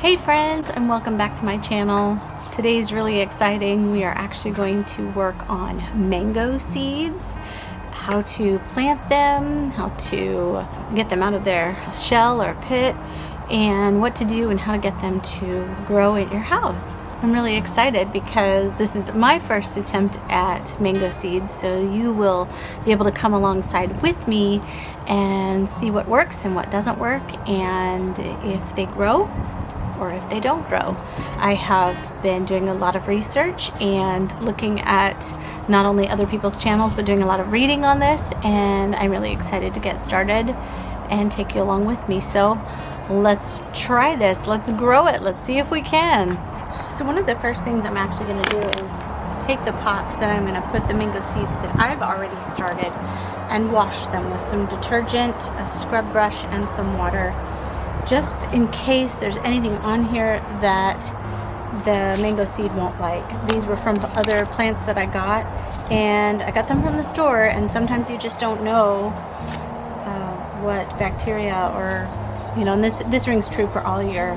Hey friends, and welcome back to my channel. Today's really exciting. We are actually going to work on mango seeds, how to plant them, how to get them out of their shell or pit, and what to do and how to get them to grow in your house. I'm really excited because this is my first attempt at mango seeds, so you will be able to come alongside with me and see what works and what doesn't work, and if they grow or if they don't grow. I have been doing a lot of research and looking at not only other people's channels but doing a lot of reading on this, and I'm really excited to get started and take you along with me. So let's try this, let's grow it, let's see if we can. So one of the first things I'm actually going to do is take the pots that I'm going to put the mango seeds that I've already started and wash them with some detergent, a scrub brush, and some water, just in case there's anything on here that the mango seed won't like. These were from other plants that I got, and I got them from the store, and sometimes you just don't know what bacteria or, you know, and this rings true for all your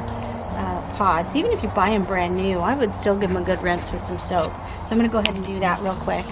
pods. Even if you buy them brand new, I would still give them a good rinse with some soap. So I'm going to go ahead and do that real quick.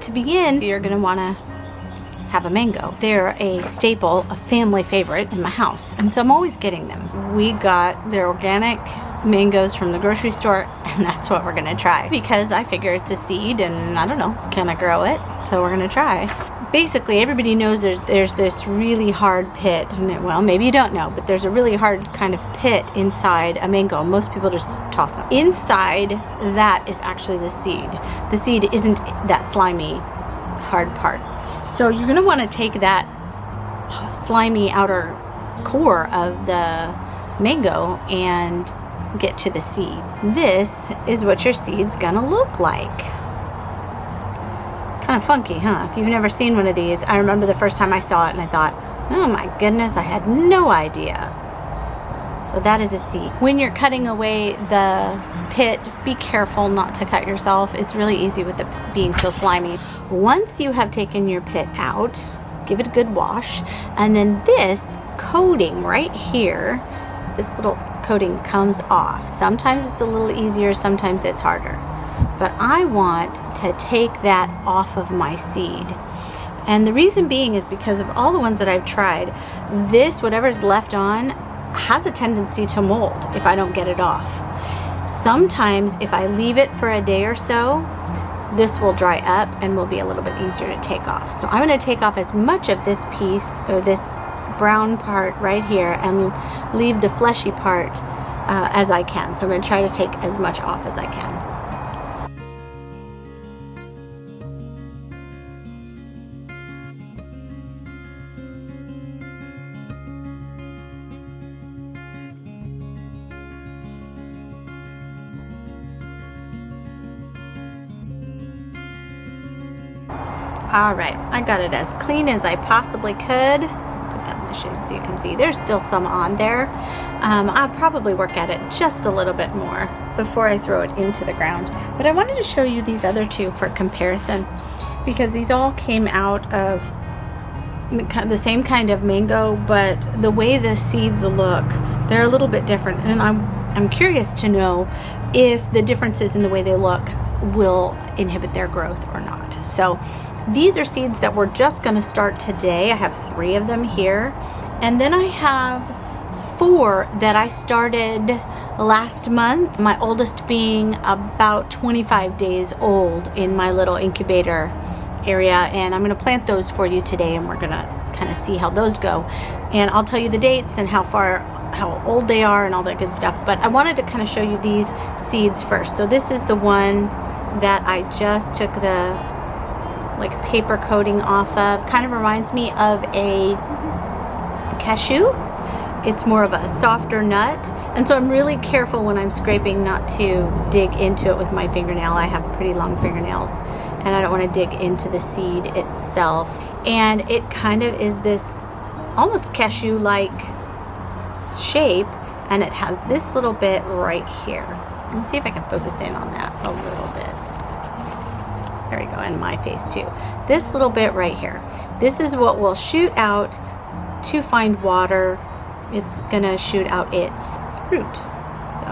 To begin, you're going to want to have a mango. They're a staple, a family favorite in my house, and so I'm always getting them. We got their organic mangoes from the grocery store, and that's what we're going to try, because I figure it's a seed and I don't know, can I grow it? So we're going to try. Basically, everybody knows there's this really hard pit, and well, maybe you don't know, but there's a really hard kind of pit inside a mango. Most people just toss them. Inside that is actually the seed. The seed isn't that slimy, hard part. So you're going to want to take that slimy outer core of the mango and get to the seed. This is what your seed's going to look like. Kind of funky, huh? If you've never seen one of these, I remember the first time I saw it and I thought, oh my goodness, I had no idea. So that is a seed. When you're cutting away the pit, be careful not to cut yourself. It's really easy with it being so slimy. Once you have taken your pit out, give it a good wash, and then this coating right here, this little coating comes off. Sometimes it's a little easier, sometimes it's harder. But I want to take that off of my seed. And the reason being is because of all the ones that I've tried, this, whatever's left on, has a tendency to mold if I don't get it off. Sometimes if I leave it for a day or so, this will dry up and will be a little bit easier to take off. So I'm going to take off as much of this piece, or this brown part right here, and leave the fleshy part as I can. So I'm going to try to take as much off as I can. All right, I got it as clean as I possibly could. Put that in the shade so you can see. There's still some on there. I'll probably work at it just a little bit more before I throw it into the ground. But I wanted to show you these other two for comparison, because these all came out of the same kind of mango, but the way the seeds look, they're a little bit different. And I'm curious to know if the differences in the way they look will inhibit their growth or not. So these are seeds that we're just going to start today. I have 3 of them here, and then I have 4 that I started last month, my oldest being about 25 days old in my little incubator area, and I'm going to plant those for you today, and we're going to kind of see how those go, and I'll tell you the dates and how old they are and all that good stuff. But I wanted to kind of show you these seeds first. So this is the one that I just took the like paper coating off of. Kind of reminds me of a cashew. It's more of a softer nut, and so I'm really careful when I'm scraping not to dig into it with my fingernail. I have pretty long fingernails, and I don't want to dig into the seed itself. And it kind of is this almost cashew-like shape, and it has this little bit right here. Let's see if I can focus in on that a little bit. There we go, and my face too. This little bit right here. This is what will shoot out to find water. It's gonna shoot out its root. So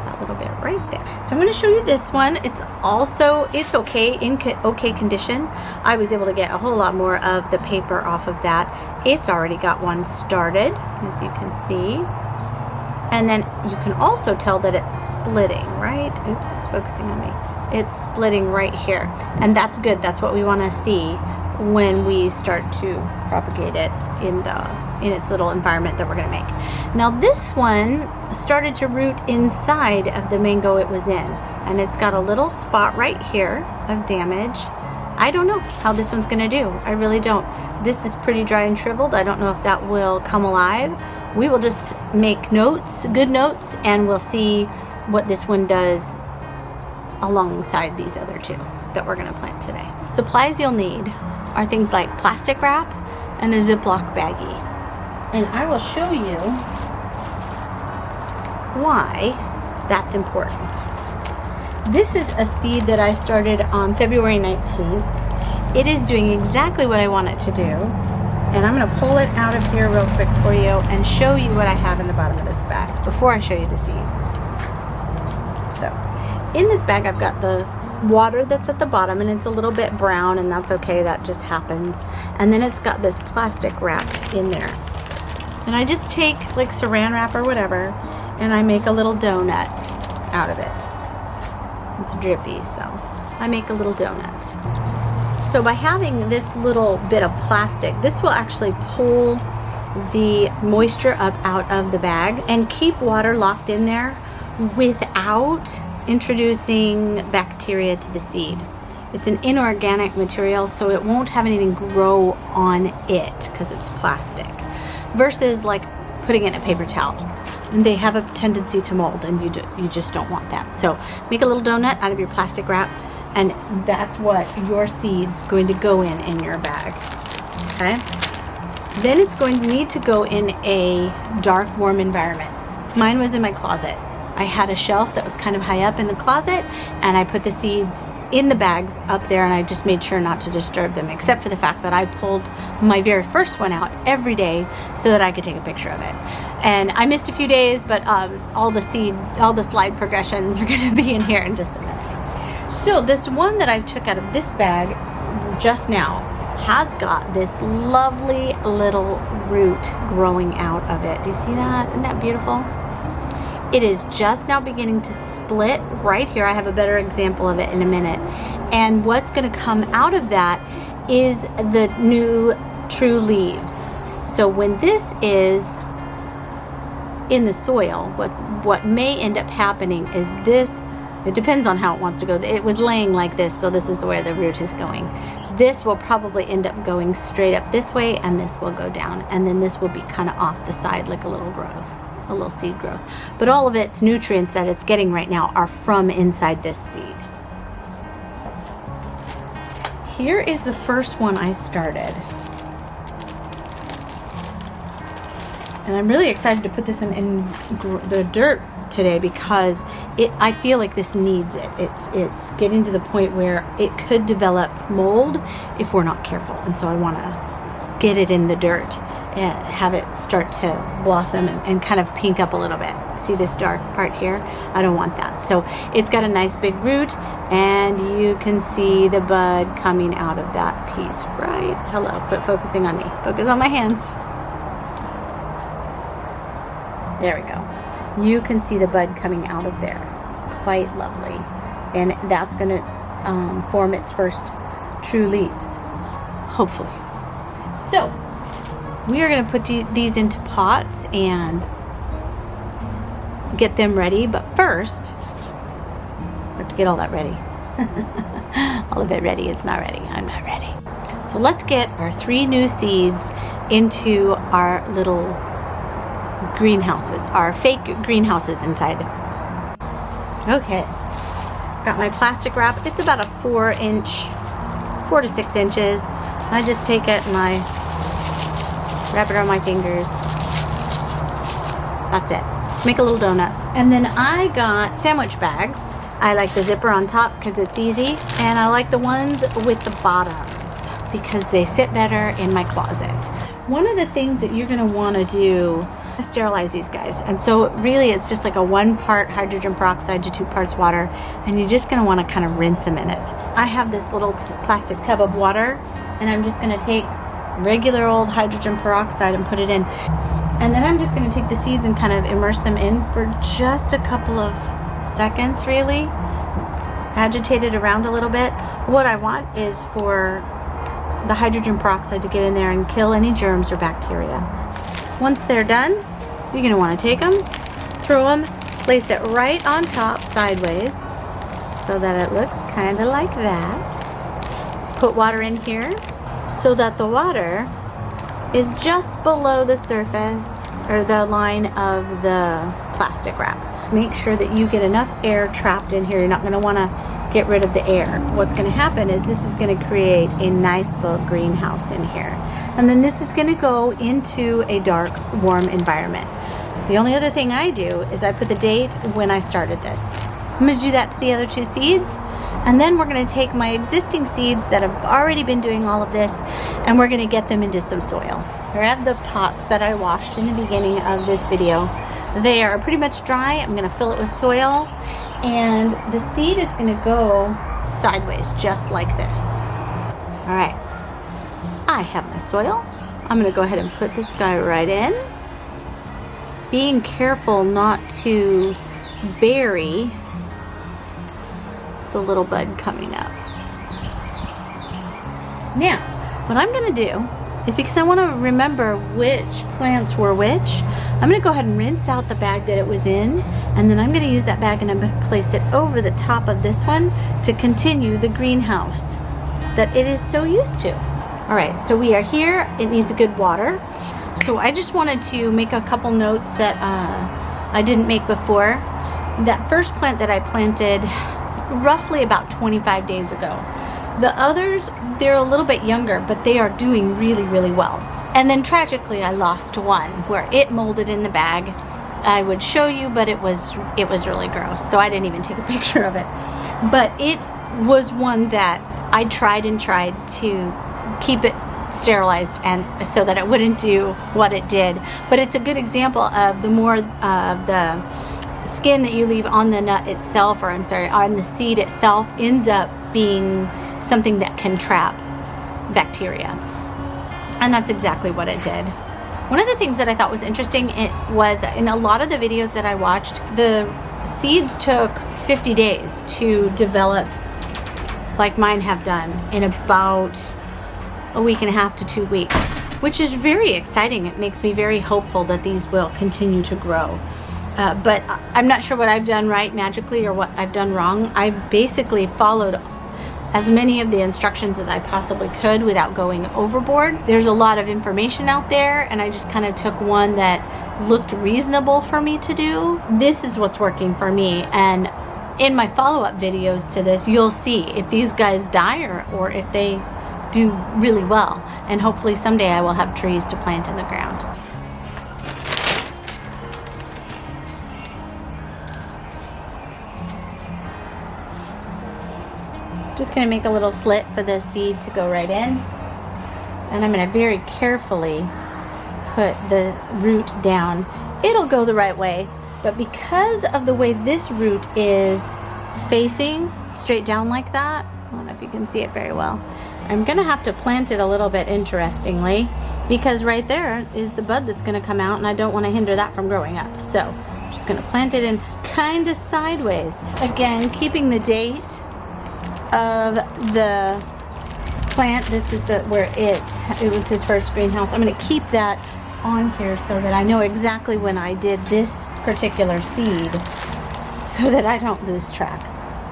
that little bit right there. So I'm gonna show you this one. It's okay, in okay condition. I was able to get a whole lot more of the paper off of that. It's already got one started, as you can see. And then you can also tell that it's splitting, right? Oops, it's focusing on me. It's splitting right here. And that's good. That's what we wanna see when we start to propagate it in its little environment that we're going to make. Now this one started to root inside of the mango it was in, and it's got a little spot right here of damage. I don't know how this one's going to do. I really don't. This is pretty dry and shriveled. I don't know if that will come alive. We will just make notes, good notes, and we'll see what this one does alongside these other two that we're going to plant today. Supplies you'll need are things like plastic wrap and a Ziploc baggie. And I will show you why that's important. This is a seed that I started on February 19th. It is doing exactly what I want it to do. And I'm gonna pull it out of here real quick for you and show you what I have in the bottom of this bag before I show you the seed. So, in this bag I've got the water that's at the bottom, and it's a little bit brown, and that's okay, that just happens. And then it's got this plastic wrap in there. And I just take like saran wrap or whatever, and I make a little donut out of it. It's drippy, so I make a little donut. So by having this little bit of plastic, this will actually pull the moisture up out of the bag and keep water locked in there without introducing bacteria to the seed. It's an inorganic material, so it won't have anything grow on it because it's plastic. Versus like putting it in a paper towel, and they have a tendency to mold, and you just don't want that. So make a little donut out of your plastic wrap, and that's what your seed's going to go in your bag. Okay. Then it's going to need to go in a dark, warm environment. Mine was in my closet. I had a shelf that was kind of high up in the closet, and I put the seeds in the bags up there, and I just made sure not to disturb them, except for the fact that I pulled my very first one out every day so that I could take a picture of it. And I missed a few days, but all the slide progressions are going to be in here in just a minute. So this one that I took out of this bag just now has got this lovely little root growing out of it. Do you see that? Isn't that beautiful? It is just now beginning to split right here. I have a better example of it in a minute. And what's going to come out of that is the new true leaves. So when this is in the soil, what may end up happening is this, it depends on how it wants to go. It was laying like this, so this is where the root is going. This will probably end up going straight up this way, and this will go down. And then this will be kind of off the side like a little growth. A little seed growth. But all of its nutrients that it's getting right now are from inside this seed. Here is the first one I started. And I'm really excited to put this one in the dirt today because I feel like this needs it. It's getting to the point where it could develop mold if we're not careful. And so I want to get it in the dirt and have it start to blossom and kind of pink up a little bit. See this dark part here? I don't want that. So it's got a nice big root, and you can see the bud coming out of that piece, right? Hello, quit focusing on me. Focus on my hands. There we go. you can see the bud coming out of there. Quite lovely. And that's going to form its first true leaves, hopefully. So we are going to put these into pots and get them ready. But first, we have to get all that ready. All of it ready. It's not ready. I'm not ready. So let's get our 3 new seeds into our little greenhouses, our fake greenhouses inside. Okay, got my plastic wrap. It's about a 4 to 6 inches. I just take it and I wrap it around my fingers. That's it. Just make a little donut. And then I got sandwich bags. I like the zipper on top because it's easy, and I like the ones with the bottoms because they sit better in my closet. One of the things that you're going to want to do is sterilize these guys. And so really it's just like a 1 part hydrogen peroxide to 2 parts water, and you're just going to want to kind of rinse them in it. I have this little plastic tub of water, and I'm just going to take regular old hydrogen peroxide and put it in. And then I'm just going to take the seeds and kind of immerse them in for just a couple of seconds, really. Agitate it around a little bit. What I want is for the hydrogen peroxide to get in there and kill any germs or bacteria. Once they're done, you're going to want to take them, throw them, place it right on top sideways so that it looks kind of like that. Put water in here so that the water is just below the surface or the line of the plastic wrap. Make sure that you get enough air trapped in here. You're not going to want to get rid of the air. What's going to happen is this is going to create a nice little greenhouse in here. And then this is going to go into a dark, warm environment. The only other thing I do is I put the date when I started this. I'm going to do that to the other 2 seeds. And then we're going to take my existing seeds that have already been doing all of this, and we're going to get them into some soil. Grab the pots that I washed in the beginning of this video. They are pretty much dry. I'm going to fill it with soil, and the seed is going to go sideways just like this. All right, I have my soil. I'm going to go ahead and put this guy right in, being careful not to bury the little bud coming up. Now, what I'm going to do is, because I want to remember which plants were which, I'm going to go ahead and rinse out the bag that it was in, and then I'm going to use that bag and I'm going to place it over the top of this one to continue the greenhouse that it is so used to. All right, so we are here. It needs a good water. So I just wanted to make a couple notes that I didn't make before. That first plant that I planted roughly about 25 days ago. The others, they're a little bit younger, but they are doing really, really well. And then tragically, I lost one where it molded in the bag. I would show you, but it was really gross, so I didn't even take a picture of it. But it was one that I tried to keep it sterilized and so that it wouldn't do what it did. But it's a good example of the more of the skin that you leave on the nut itself, or I'm sorry, on the seed itself, ends up being something that can trap bacteria. And that's exactly what it did. One of the things that I thought was interesting, it was in a lot of the videos that I watched, the seeds took 50 days to develop, like mine have done, in about a week and a half to 2 weeks, which is very exciting. It makes me very hopeful that these will continue to grow. But I'm not sure what I've done right magically or what I've done wrong. I basically followed as many of the instructions as I possibly could without going overboard. There's a lot of information out there, and I just kind of took one that looked reasonable for me to do. This is what's working for me, and in my follow-up videos to this, you'll see if these guys die or if they do really well. And hopefully someday I will have trees to plant in the ground. Just going to make a little slit for the seed to go right in, and I'm going to very carefully put the root down. It'll go the right way, but because of the way this root is facing straight down like that, I don't know if you can see it very well, I'm gonna have to plant it a little bit interestingly, because right there is the bud that's gonna come out and I don't wanna hinder that from growing up. So I'm just gonna plant it in kind of sideways. Again, keeping the date of the plant. This is where it was his first greenhouse. I'm gonna keep that on here so that I know exactly when I did this particular seed so that I don't lose track.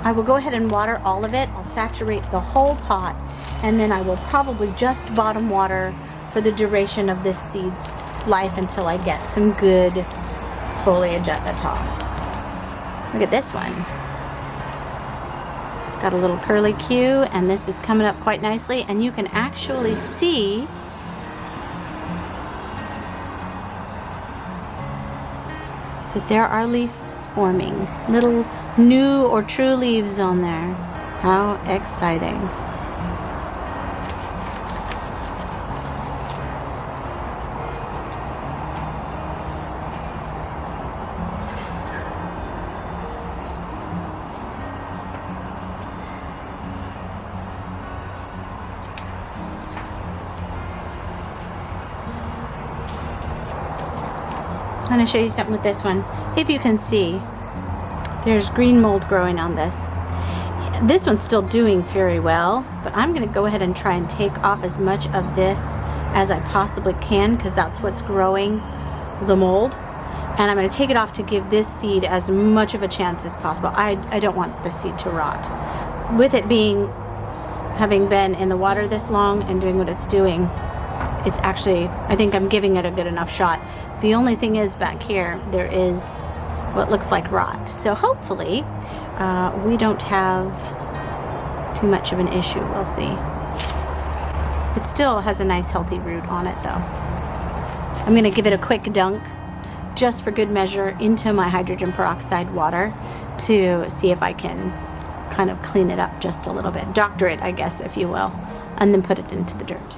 I will go ahead and water all of it. I'll saturate the whole pot, and then I will probably just bottom water for the duration of this seed's life until I get some good foliage at the top. Look at this one. It's got a little curly Q, and this is coming up quite nicely, and you can actually see that there are leaves forming, little new or true leaves on there. How exciting. I'm going to show you something with this one. If you can see, there's green mold growing on this. This one's still doing very well, but I'm going to go ahead and try and take off as much of this as I possibly can, because that's what's growing the mold. And I'm going to take it off to give this seed as much of a chance as possible. I don't want the seed to rot. With it having been in the water this long and doing what it's doing, it's actually, I think I'm giving it a good enough shot. The only thing is back here, there is what looks like rot. So hopefully we don't have too much of an issue. We'll see. It still has a nice healthy root on it though. I'm gonna give it a quick dunk just for good measure into my hydrogen peroxide water to see if I can kind of clean it up just a little bit. Doctor it, I guess, if you will, and then put it into the dirt.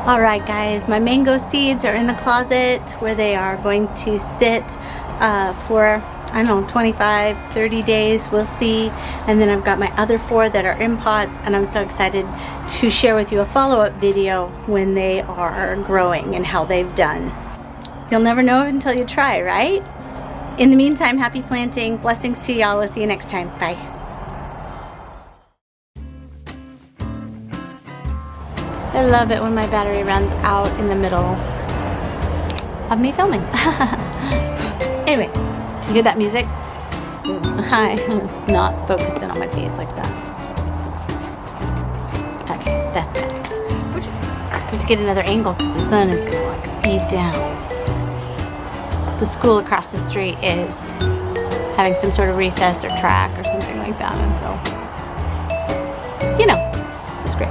Alright guys, my mango seeds are in the closet where they are going to sit for, I don't know, 25, 30 days, we'll see. And then I've got my other 4 that are in pots, and I'm so excited to share with you a follow-up video when they are growing and how they've done. You'll never know until you try, right? In the meantime, happy planting. Blessings to y'all. We'll see you next time. Bye. I love it when my battery runs out in the middle of me filming. Anyway, do you hear that music? Hi, it's not focusing on my face like that. Okay, that's it. We have to get another angle because the sun is gonna like beat down. The school across the street is having some sort of recess or track or something like that, and so, you know, it's great.